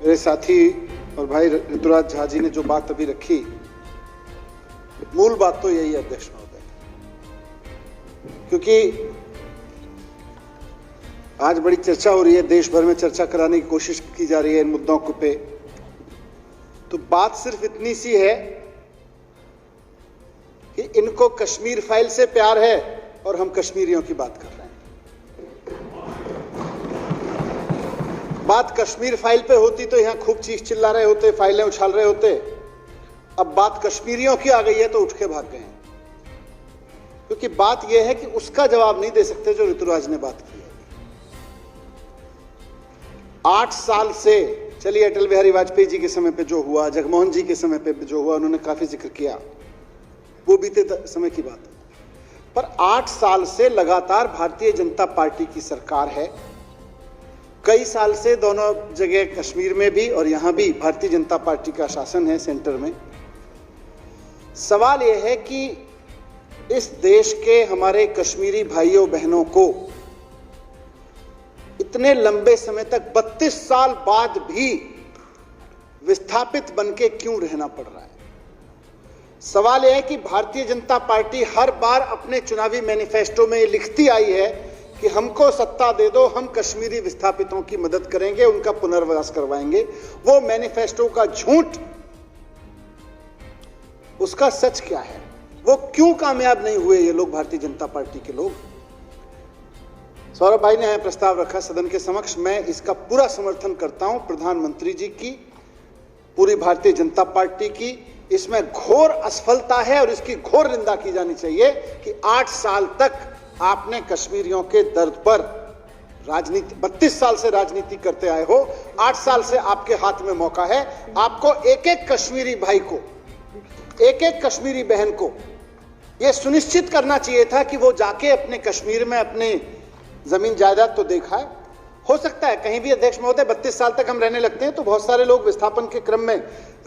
मेरे साथी और भाई ऋतुराज झा जी ने जो बात अभी रखी, मूल बात तो यही है अध्यक्ष महोदय, क्योंकि आज बड़ी चर्चा हो रही है, देश भर में चर्चा कराने की कोशिश की जा रही है इन मुद्दों पे। तो बात सिर्फ इतनी सी है कि इनको कश्मीर फाइल से प्यार है और हम कश्मीरियों की बात कर रहे हैं। बात कश्मीर फाइल पे होती तो यहां खूब चीख चिल्ला रहे होते, फाइलें उछाल रहे होते। अब बात कश्मीरियों की आ गई है तो उठ के भाग गए हैं, क्योंकि बात यह है कि उसका जवाब नहीं दे सकते जो ऋतुराज ने बात की है। 8 साल से चलिए, अटल बिहारी वाजपेयी जी के समय पे जो हुआ, जगमोहन जी के समय पे जो हुआ, उन्होंने काफी जिक्र किया, वो बीते समय की बात है। पर 8 साल से लगातार भारतीय जनता पार्टी की सरकार है। कई साल से दोनों जगह, कश्मीर में भी और यहां भी भारतीय जनता पार्टी का शासन है सेंटर में। सवाल यह है कि इस देश के हमारे कश्मीरी भाइयों बहनों को इतने लंबे समय तक 32 साल बाद भी विस्थापित बनके क्यों रहना पड़ रहा है। सवाल यह है कि भारतीय जनता पार्टी हर बार अपने चुनावी मैनिफेस्टो में लिखती आई है कि हमको सत्ता दे दो, हम कश्मीरी विस्थापितों की मदद करेंगे, उनका पुनर्वास करवाएंगे। वो मैनिफेस्टो का झूठ, उसका सच क्या है? वो क्यों कामयाब नहीं हुए ये लोग, भारतीय जनता पार्टी के लोग? सौरभ भाई ने यह प्रस्ताव रखा सदन के समक्ष, मैं इसका पूरा समर्थन करता हूं। प्रधानमंत्री जी की, पूरी भारतीय जनता पार्टी की इसमें घोर असफलता है और इसकी घोर निंदा की जानी चाहिए कि 8 साल तक आपने कश्मीरियों के दर्द पर राजनीति, 32 साल से राजनीति करते आए हो। 8 साल से आपके हाथ में मौका है। आपको एक एक कश्मीरी भाई को, एक एक कश्मीरी बहन को यह सुनिश्चित करना चाहिए था कि वो जाके अपने कश्मीर में अपने जमीन जायदाद तो देखा है। हो सकता है कहीं भी अध्यक्ष महोदय 32 साल तक हम रहने लगते हैं तो बहुत सारे लोग विस्थापन के क्रम में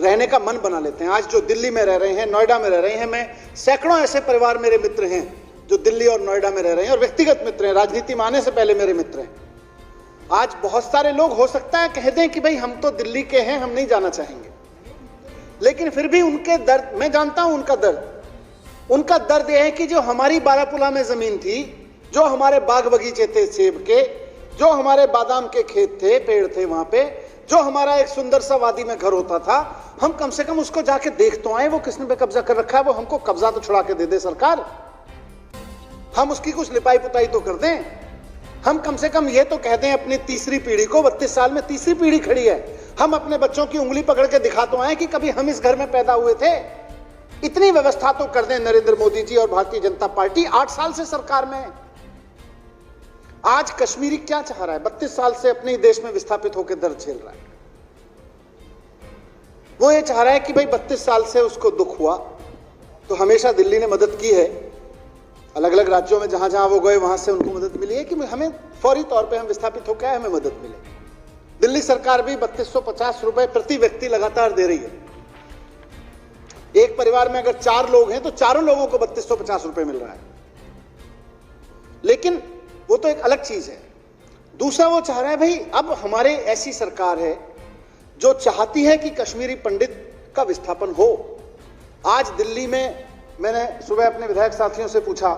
रहने का मन बना लेते हैं। आज जो दिल्ली में रह रहे हैं, नोएडा में रह रहे हैं, मैं सैकड़ों ऐसे परिवार मेरे मित्र हैं जो दिल्ली और नोएडा में रह रहे हैं और व्यक्तिगत मित्र हैं, राजनीति में आने से पहले मेरे मित्र हैं। आज बहुत सारे लोग हो सकता है कह दें कि भाई हम तो दिल्ली के हैं, हम नहीं जाना चाहेंगे, लेकिन फिर भी उनके दर्द मैं जानता हूं। उनका दर्द यह है कि जो हमारी बारापुला में जमीन थी, जो हमारे बाग बगीचे थे सेब के, जो हमारे बादाम के खेत थे, पेड़ थे वहां पे, जो हमारा एक सुंदर सा वादी में घर होता था, हम कम से कम उसको जाके देख तो आए वो किसने पे कब्जा कर रखा है। वो हमको कब्जा तो छुड़ा के दे दे सरकार, हम उसकी कुछ लिपाई पुताई तो कर दें। हम कम से कम ये तो कह दें अपनी तीसरी पीढ़ी को, 32 साल में तीसरी पीढ़ी खड़ी है, हम अपने बच्चों की उंगली पकड़ के दिखा तो आए कि कभी हम इस घर में पैदा हुए थे। इतनी व्यवस्था तो कर दें नरेंद्र मोदी जी और भारतीय जनता पार्टी। 8 साल से सरकार में है। आज कश्मीरी क्या चाह रहा है? 32 साल से अपने देश में विस्थापित होकर दर्द झेल रहा है। वो ये चाह रहा है कि भाई 32 साल से उसको दुख हुआ तो हमेशा दिल्ली ने मदद की है, अलग अलग राज्यों में जहां जहां वो गए वहां से उनको मदद मिली है कि हमें फौरी तौर पे हम विस्थापित होकर आए, हमें मदद मिले। दिल्ली सरकार भी 3250 रुपए प्रति व्यक्ति लगातार दे रही है। एक परिवार में अगर 4 लोग हैं तो चारों लोगों को 3250 रुपए मिल रहा है। लेकिन वो तो एक अलग चीज है। दूसरा वो चाह रहा है भाई अब हमारे ऐसी सरकार है जो चाहती है कि कश्मीरी पंडित का विस्थापन हो। आज दिल्ली में मैंने सुबह अपने विधायक साथियों से पूछा,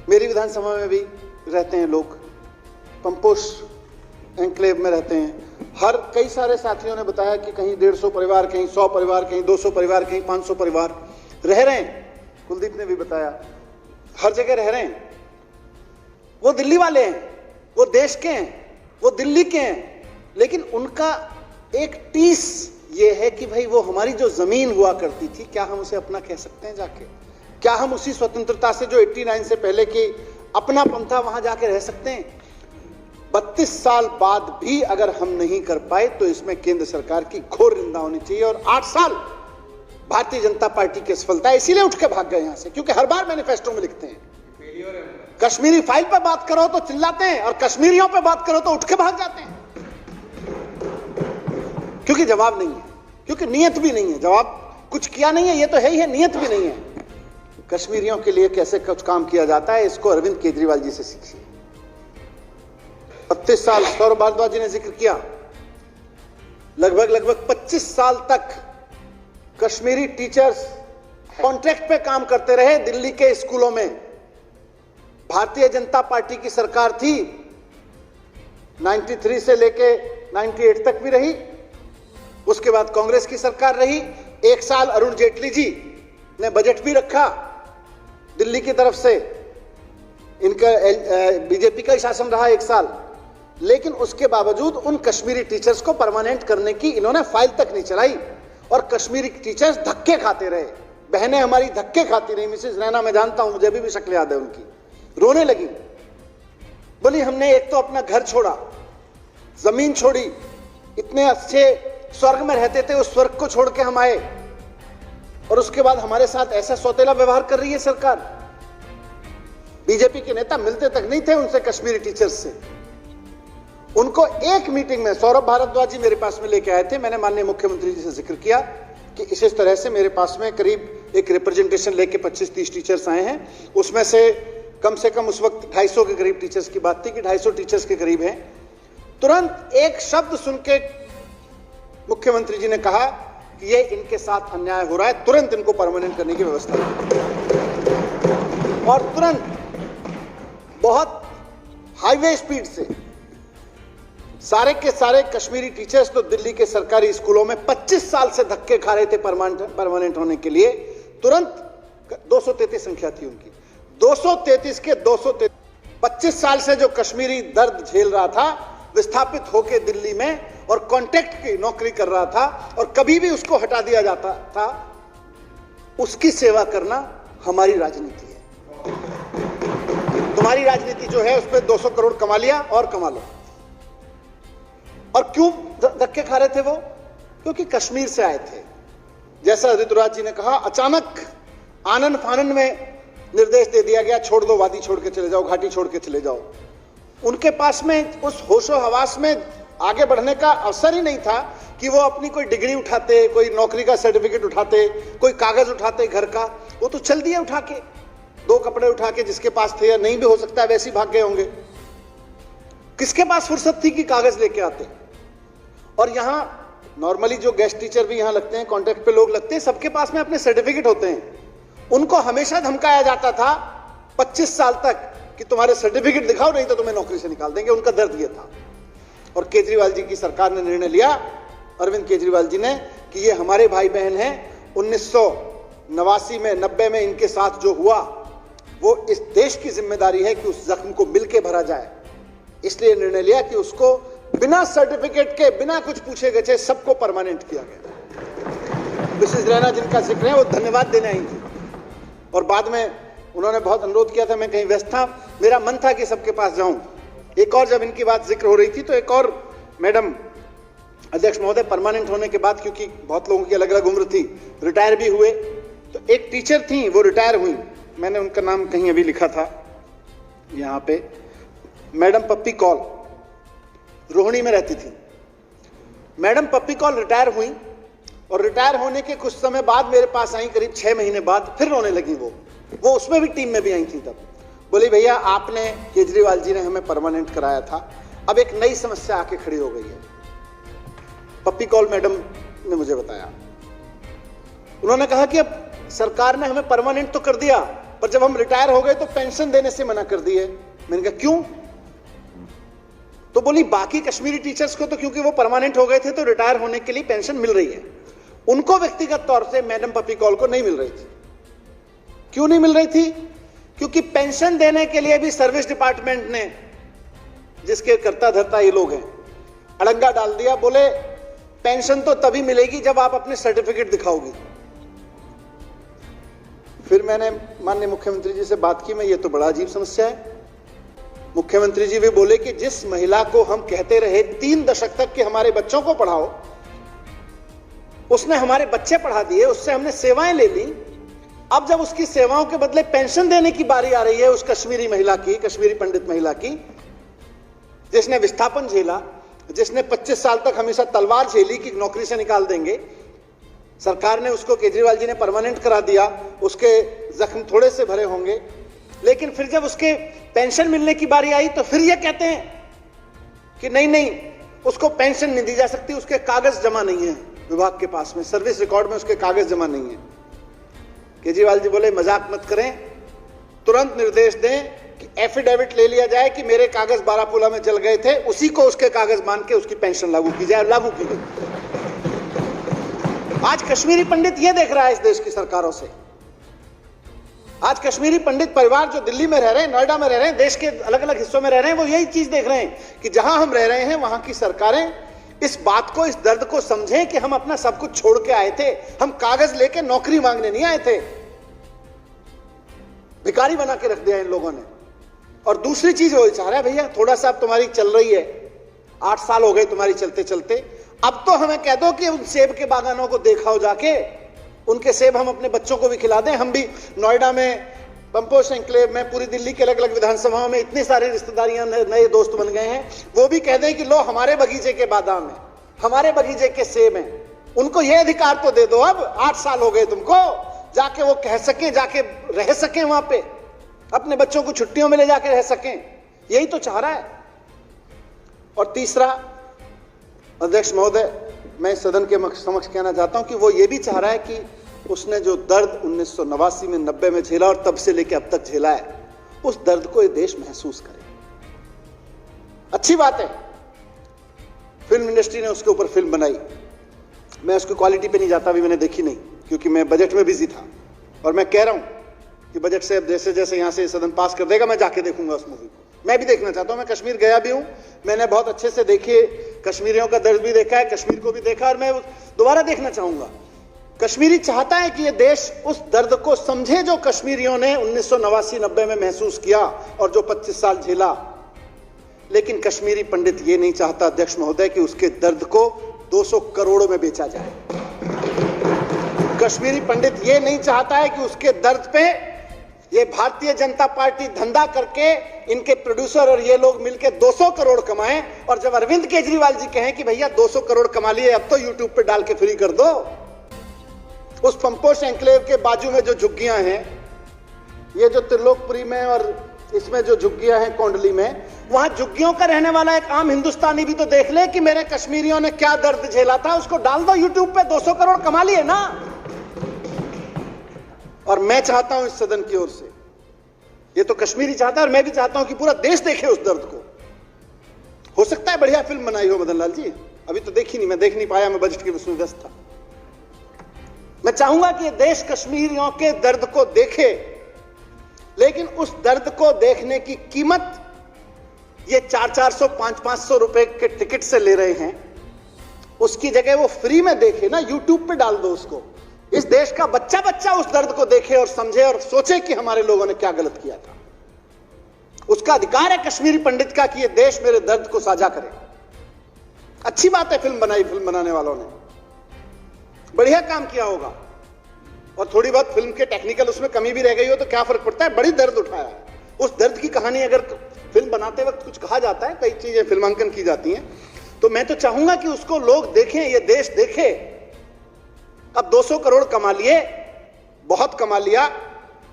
मेरी विधानसभा में भी रहते हैं लोग, पंपोश एन्क्लेव में रहते हैं, हर कई सारे साथियों ने बताया कि कहीं 150 परिवार, कहीं 100 परिवार, कहीं 200 परिवार, कहीं 500 परिवार रह रहे हैं। कुलदीप ने भी बताया हर जगह रह रहे हैं। वो दिल्ली वाले हैं, वो देश के हैं, वो दिल्ली के हैं, लेकिन उनका एक टीस ये है कि भाई वो हमारी जो जमीन हुआ करती थी, क्या हम उसे अपना कह सकते हैं जाके? क्या हम उसी स्वतंत्रता से जो 89 से पहले की अपनापन था वहां जाके रह सकते हैं? 32 साल बाद भी अगर हम नहीं कर पाए तो इसमें केंद्र सरकार की घोर निंदा होनी चाहिए। और 8 साल भारतीय जनता पार्टी की असफलता, इसीलिए उठ के भाग गए यहां से, क्योंकि हर बार मैनिफेस्टो में लिखते हैं कश्मीरी फाइल पर बात करो तो चिल्लाते हैं और कश्मीरियों पर बात करो तो उठ के भाग जाते हैं, क्योंकि जवाब नहीं है, क्योंकि नियत भी नहीं है। जवाब कुछ किया नहीं है, ये तो है ही है, नियत भी नहीं है। कश्मीरियों के लिए कैसे कुछ काम किया जाता है, इसको अरविंद केजरीवाल जी से सीखिए। 32 साल, सौरभ भारद्वाज जी ने जिक्र किया, लगभग 25 साल तक कश्मीरी टीचर्स कॉन्ट्रैक्ट पे काम करते रहे दिल्ली के स्कूलों में। भारतीय जनता पार्टी की सरकार थी, 93 से लेके 98 तक भी रही, उसके बाद कांग्रेस की सरकार रही। एक साल अरुण जेटली जी ने बजट भी रखा दिल्ली की तरफ से, इनका बीजेपी का ही शासन रहा एक साल, लेकिन उसके बावजूद उन कश्मीरी टीचर्स को परमानेंट करने की इन्होंने फाइल तक नहीं चलाई और कश्मीरी टीचर्स धक्के खाते रहे। बहनें हमारी धक्के खाती रही। मिसेस रैना, मैं जानता हूं, मुझे भी शक्ल याद है उनकी, रोने लगी, बोली हमने एक तो अपना घर छोड़ा, जमीन छोड़ी, इतने अच्छे स्वर्ग में रहते थे, उस स्वर्ग को छोड़ के हम आए और उसके बाद हमारे साथ ऐसा सौतेला व्यवहार कर रही है सरकार। बीजेपी के नेता मिलते तक नहीं थे उनसे, कश्मीरी टीचर्स से। उनको एक मीटिंग में सौरभ भारद्वाज जी मेरे पास में लेके आए थे, मैंने माननीय मुख्यमंत्री जी से जिक्र किया कि इस तरह से मेरे पास में करीब एक रिप्रेजेंटेशन लेके 25-30 टीचर्स आए हैं, उसमें से कम उस वक्त 250 के करीब टीचर्स की बात थी कि 250 टीचर्स के करीब हैं। तुरंत एक शब्द सुन के मुख्यमंत्री जी ने कहा कि ये इनके साथ अन्याय हो रहा है, तुरंत इनको परमानेंट करने की व्यवस्था की। और तुरंत बहुत हाईवे स्पीड से सारे के सारे कश्मीरी टीचर्स तो दिल्ली के सरकारी स्कूलों में 25 साल से धक्के खा रहे थे परमानेंट होने के लिए, तुरंत 233 संख्या थी उनकी, 233 के 233, 25 साल से जो कश्मीरी दर्द झेल रहा था, विस्थापित होकर दिल्ली में और कॉन्ट्रैक्ट की नौकरी कर रहा था और कभी भी उसको हटा दिया जाता था, उसकी सेवा करना हमारी राजनीति है। तुम्हारी राजनीति जो है उस पर 200 करोड़ कमा लिया और कमा लो। और क्यों धक्के खा रहे थे वो? क्योंकि कश्मीर से आए थे। जैसा ऋतुराज जी ने कहा, अचानक आनन फानन में निर्देश दे दिया गया, छोड़ दो, वादी छोड़ के चले जाओ, घाटी छोड़ के चले जाओ। उनके पास में उस होशो हवास में आगे बढ़ने का अवसर ही नहीं था कि वो अपनी कोई डिग्री उठाते, कोई नौकरी का सर्टिफिकेट उठाते, कोई कागज उठाते घर का। वो तो चल दिए उठा के, 2 कपड़े उठा के, जिसके पास थे, या नहीं भी हो सकता है वैसे ही भाग गए होंगे। किसके पास फुर्सत थी कि कागज लेके आते? और यहां नॉर्मली जो गेस्ट टीचर भी यहां लगते हैं, कॉन्ट्रैक्ट पे लोग लगते हैं, सबके पास में अपने सर्टिफिकेट होते हैं। उनको हमेशा धमकाया जाता था 25 साल तक कि तुम्हारे सर्टिफिकेट दिखाओ, नहीं तो तुम्हें नौकरी से निकाल देंगे। उनका दर्द यह था। और केजरीवाल जी की सरकार ने निर्णय लिया, अरविंद केजरीवाल जी ने, कि ये हमारे भाई बहन हैं, 1989 में 90 में इनके साथ जो हुआ वो इस देश की जिम्मेदारी है कि उस जख्म को मिलके भरा जाए। इसलिए निर्णय लिया कि उसको बिना सर्टिफिकेट के, बिना कुछ पूछे गए, सबको परमानेंट किया गया। मिसेस रैना जिनका जिक्र है वो धन्यवाद देने आई थी और बाद में उन्होंने बहुत अनुरोध किया था, मैं कहीं व्यस्त था, मेरा मन था कि सबके पास जाऊं। एक और जब इनकी बात जिक्र हो रही थी तो एक और मैडम अध्यक्ष महोदय परमानेंट होने के बाद, क्योंकि बहुत लोगों की अलग अलग उम्र थी, रिटायर भी हुए, तो एक टीचर थी वो रिटायर हुई, मैंने उनका नाम कहीं अभी लिखा था यहाँ पे, मैडम पप्पी कौल, रोहिणी में रहती थी। मैडम पप्पी कौल रिटायर हुई और रिटायर होने के कुछ समय बाद मेरे पास आई, करीब 6 महीने बाद, फिर रोने लगी वो उसमें भी टीम में भी आई थी। तब बोली, भैया आपने, केजरीवाल जी ने हमें परमानेंट कराया था, अब एक नई समस्या आके खड़ी हो गई है। पप्पी कौल मैडम ने मुझे बताया, उन्होंने कहा कि अब सरकार ने हमें परमानेंट तो कर दिया, पर जब हम रिटायर हो गए तो पेंशन देने से मना कर दी है। मैंने कहा क्यों? तो बोली, बाकी कश्मीरी टीचर्स को तो क्योंकि वो परमानेंट हो गए थे तो रिटायर होने के लिए पेंशन मिल रही है, उनको व्यक्तिगत तौर से मैडम पप्पी कौल को नहीं मिल रही थी। क्यों नहीं मिल रही थी? क्योंकि पेंशन देने के लिए भी सर्विस डिपार्टमेंट ने, जिसके कर्ता धर्ता ये लोग हैं, अड़ंगा डाल दिया। बोले पेंशन तो तभी मिलेगी जब आप अपने सर्टिफिकेट दिखाओगी। फिर मैंने माननीय मुख्यमंत्री जी से बात की, मैं ये तो बड़ा अजीब समस्या है। मुख्यमंत्री जी भी बोले कि जिस महिला को हम कहते रहे 3 दशक तक कि हमारे बच्चों को पढ़ाओ, उसने हमारे बच्चे पढ़ा दिए, उससे हमने सेवाएं ले ली, अब जब उसकी सेवाओं के बदले पेंशन देने की बारी आ रही है उस कश्मीरी महिला की, कश्मीरी पंडित महिला की, जिसने विस्थापन झेला, जिसने 25 साल तक हमेशा तलवार झेली कि नौकरी से निकाल देंगे, सरकार ने उसको, केजरीवाल जी ने परमानेंट करा दिया, उसके जख्म थोड़े से भरे होंगे, लेकिन फिर जब उसके पेंशन मिलने की बारी आई तो फिर ये कहते हैं कि नहीं, उसको पेंशन नहीं दी जा सकती, उसके कागज जमा नहीं है विभाग के पास में, सर्विस रिकॉर्ड में उसके कागज जमा नहीं है। केजरीवाल जी बोले मजाक मत करें, तुरंत निर्देश दें कि एफिडेविट ले लिया जाए कि मेरे कागज बारामूला में जल गए थे, उसी को उसके कागज मान के उसकी पेंशन लागू की जाए। लागू की गई। आज कश्मीरी पंडित यह देख रहा है इस देश की सरकारों से। आज कश्मीरी पंडित परिवार जो दिल्ली में रह रहे हैं, नोएडा में रह रहे हैं, देश के अलग अलग हिस्सों में रह रहे हैं, वो यही चीज देख रहे हैं कि जहां हम रह रहे हैं वहां की सरकारें इस बात को, इस दर्द को समझें कि हम अपना सब कुछ छोड़ के आए थे, हम कागज लेके नौकरी मांगने नहीं आए थे। भिखारी बना के रख दिया इन लोगों ने। और दूसरी चीज वो चाह रहा है, भैया थोड़ा सा अब तुम्हारी चल रही है, 8 साल हो गए तुम्हारी चलते चलते, अब तो हमें कह दो कि उन सेब के बागानों को देखाओ जाके, उनके सेब हम अपने बच्चों को भी खिला दें। हम भी नोएडा में, पंपोश एन्क्लेव में, पूरी दिल्ली के अलग अलग विधानसभाओं में इतनी सारी रिश्तेदारियां, नए दोस्त बन गए हैं, वो भी कह दें कि लो हमारे बगीचे के बादाम है, हमारे बगीचे के सेब हैं। उनको ये अधिकार तो दे दो। अब 8 साल हो गए तुमको, जाके वो कह सकें, जाके रह सकें वहां पे, अपने बच्चों को छुट्टियों में ले जाके रह सकें। यही तो चाह रहा है। और तीसरा, अध्यक्ष महोदय, मैं सदन के समक्ष कहना चाहता हूं कि वो ये भी चाह रहा है कि उसने जो दर्द 1989 में, 90 में झेला और तब से लेकर अब तक झेला है, उस दर्द को ये देश महसूस करे। अच्छी बात है, फिल्म इंडस्ट्री ने उसके ऊपर फिल्म बनाई। मैं उसकी क्वालिटी पे नहीं जाता, अभी मैंने देखी नहीं क्योंकि मैं बजट में बिजी था। और मैं कह रहा हूं कि बजट से अब जैसे जैसे यहां से सदन पास कर देगा, मैं जाके देखूंगा उस मूवी को। मैं भी देखना चाहता हूं। मैं कश्मीर गया भी हूं, मैंने बहुत अच्छे से देखी, कश्मीरियों का दर्द भी देखा है, कश्मीर को भी देखा, और मैं दोबारा देखना चाहूंगा। कश्मीरी चाहता है कि यह देश उस दर्द को समझे जो कश्मीरियों ने 1989-90 में महसूस किया और जो 25 साल झेला। लेकिन कश्मीरी पंडित ये नहीं चाहता, अध्यक्ष महोदय, कि उसके दर्द को 200 करोड़ में बेचा जाए। कश्मीरी पंडित ये नहीं चाहता है कि उसके दर्द पे ये भारतीय जनता पार्टी धंधा करके, इनके प्रोड्यूसर और ये लोग मिलकर 200 करोड़ कमाएं, और जब अरविंद केजरीवाल जी कहें कि भैया 200 करोड़ कमा लिए, अब तो यूट्यूब पे डाल के फ्री कर दो। उस पंपोश एन्क्लेव के बाजू में जो झुग्गियां हैं, ये जो त्रिलोकपुरी में और इसमें जो झुग्गियां हैं कोंडली में, वहां झुग्गियों का रहने वाला एक आम हिंदुस्तानी भी तो देख ले कि मेरे कश्मीरियों ने क्या दर्द झेला था, उसको डाल दो यूट्यूब पे, 200 करोड़ कमा लिए ना। और मैं चाहता हूं इस सदन की ओर से, ये तो कश्मीरी चाहता है और मैं भी चाहता हूं कि पूरा देश देखे उस दर्द को। हो सकता है बढ़िया फिल्म बनाई हो मदन लाल जी, अभी तो देखी नहीं, मैं देख नहीं पाया, मैं बजट के उसमें व्यस्त था। मैं चाहूंगा कि देश कश्मीरियों के दर्द को देखे, लेकिन उस दर्द को देखने की कीमत ये 400-400, 500-500 रुपए के टिकट से ले रहे हैं, उसकी जगह वो फ्री में देखे ना, यूट्यूब पे डाल दो उसको। इस देश का बच्चा बच्चा उस दर्द को देखे और समझे और सोचे कि हमारे लोगों ने क्या गलत किया था। उसका अधिकार है कश्मीरी पंडित का कि ये देश मेरे दर्द को साझा करे। अच्छी बात है, फिल्म बनाई, फिल्म बनाने वालों ने बढ़िया काम किया होगा। और थोड़ी बहुत फिल्म के टेक्निकल उसमें कमी भी रह गई हो तो क्या फर्क पड़ता है, बड़ी दर्द उठाया है। उस दर्द की कहानी अगर फिल्म बनाते वक्त कुछ कहा जाता है, कई चीजें फिल्मांकन की जाती हैं, तो मैं तो चाहूंगा कि उसको लोग देखें, ये देश देखे। अब 200 करोड़ कमा लिए, बहुत कमा लिया,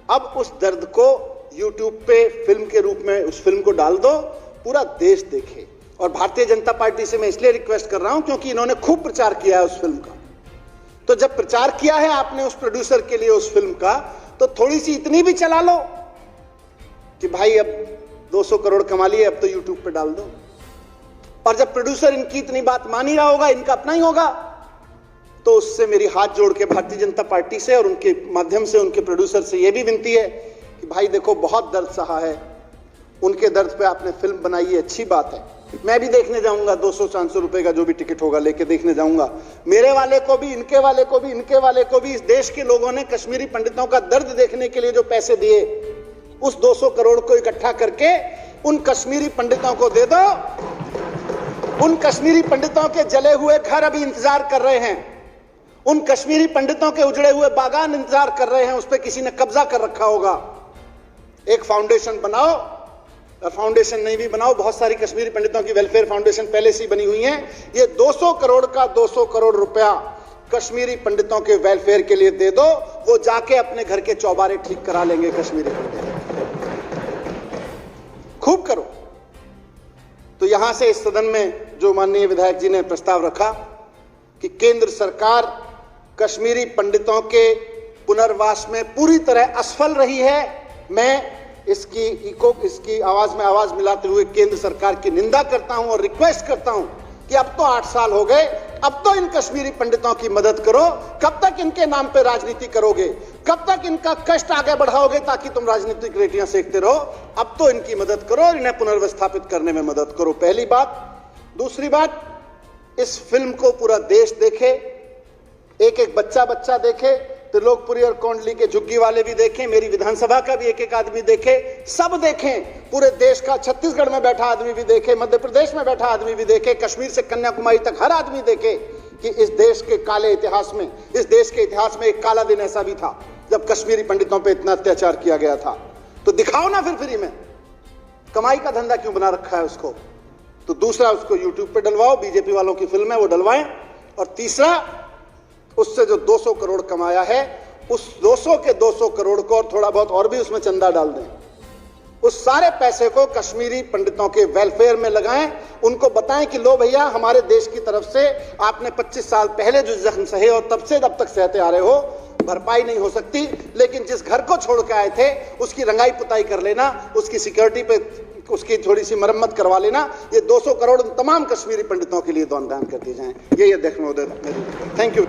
अब उस दर्द को यूट्यूब पे फिल्म के रूप में उस फिल्म को डाल दो, पूरा देश देखे। और भारतीय जनता पार्टी से मैं इसलिए रिक्वेस्ट कर रहा हूं क्योंकि इन्होंने खूब प्रचार किया है उस फिल्म का। तो जब प्रचार किया है आपने उस प्रोड्यूसर के लिए उस फिल्म का, तो थोड़ी सी इतनी भी चला लो कि भाई अब 200 करोड़ कमा लिए, अब तो यूट्यूब पे डाल दो। और जब प्रोड्यूसर इनकी इतनी बात मान ही रहा होगा, इनका अपना ही होगा, तो उससे मेरी हाथ जोड़ के भारतीय जनता पार्टी से और उनके माध्यम से उनके प्रोड्यूसर से यह भी विनती है कि भाई देखो बहुत दर्द सहा है, उनके दर्द पे आपने फिल्म बनाई है, अच्छी बात है। मैं भी देखने जाऊंगा, 200-400 रुपए का जो भी टिकट होगा लेके देखने जाऊंगा। मेरे वाले को भी, इनके वाले को भी, इनके वाले को भी, इस देश के लोगों ने कश्मीरी पंडितों का दर्द देखने के लिए जो पैसे दिए, उस 200 करोड़ को इकट्ठा करके उन कश्मीरी पंडितों को दे दो। उन कश्मीरी पंडितों के जले हुए घर अभी इंतजार कर रहे हैं, उन कश्मीरी पंडितों के उजड़े हुए बागान इंतजार कर रहे हैं, उस पर किसी ने कब्जा कर रखा होगा। एक फाउंडेशन बनाओ, और फाउंडेशन नहीं भी बनाओ, बहुत सारी कश्मीरी पंडितों की वेलफेयर फाउंडेशन पहले से ही बनी हुई है। ये 200 करोड़ का 200 करोड़ रुपया कश्मीरी पंडितों के वेलफेयर के लिए दे दो, वो जाके अपने घर के चौबारे ठीक करा लेंगे कश्मीरी पंडित। खूब करो। तो यहां से इस सदन में जो माननीय विधायक जी ने प्रस्ताव रखा कि केंद्र सरकार कश्मीरी पंडितों के पुनर्वास में पूरी तरह असफल रही है, मैं इसकी आवाज में आवाज मिलाते हुए केंद्र सरकार की निंदा करता हूं और रिक्वेस्ट करता हूं कि अब तो 8 साल हो गए, अब तो इन कश्मीरी पंडितों की मदद करो। कब तक इनके नाम पे राजनीति करोगे? कब तक इनका कष्ट आगे बढ़ाओगे ताकि तुम राजनीतिक रेटियां सेकते रहो? अब तो इनकी मदद करो और इन्हें पुनर्विस्थापित करने में मदद करो। पहली बात। दूसरी बात, इस फिल्म को पूरा देश देखे, एक एक बच्चा देखे, त्रिलोकपुरी और कोंडली के झुग्गी वाले भी देखें, मेरी विधानसभा का भी एक एक आदमी देखे, सब देखें, पूरे देश का, छत्तीसगढ़ में बैठा आदमी भी देखे, मध्य प्रदेश में बैठा आदमी भी देखे, कश्मीर से कन्याकुमारी तक हर आदमी देखे कि इस देश के काले इतिहास में, इस देश के इतिहास में एक काला दिन ऐसा भी था जब कश्मीरी पंडितों पर इतना अत्याचार किया गया था। तो दिखाओ ना फिर फ्री में, कमाई का धंधा क्यों बना रखा है उसको? तो दूसरा, उसको यूट्यूब पे डलवाओ, बीजेपी वालों की फिल्म है वो डलवाएं। और तीसरा, उससे जो 200 करोड़ कमाया है, उस 200 के 200 करोड़ को और थोड़ा बहुत और भी उसमें चंदा डाल दें, उस सारे पैसे को कश्मीरी पंडितों के वेलफेयर में लगाएं। उनको बताएं कि लो भैया, हमारे देश की तरफ से आपने 25 साल पहले जो जख्म सहे और तब से अब तक सहते आ रहे हो, भरपाई नहीं हो सकती, लेकिन जिस घर को छोड़ के आए थे उसकी रंगाई पुताई कर लेना, उसकी सिक्योरिटी पे उसकी थोड़ी सी मरम्मत करवा लेना। ये 200 करोड़ तमाम कश्मीरी पंडितों के लिए दान कर दिए जाएं। ये अध्यक्ष महोदय, थैंक यू।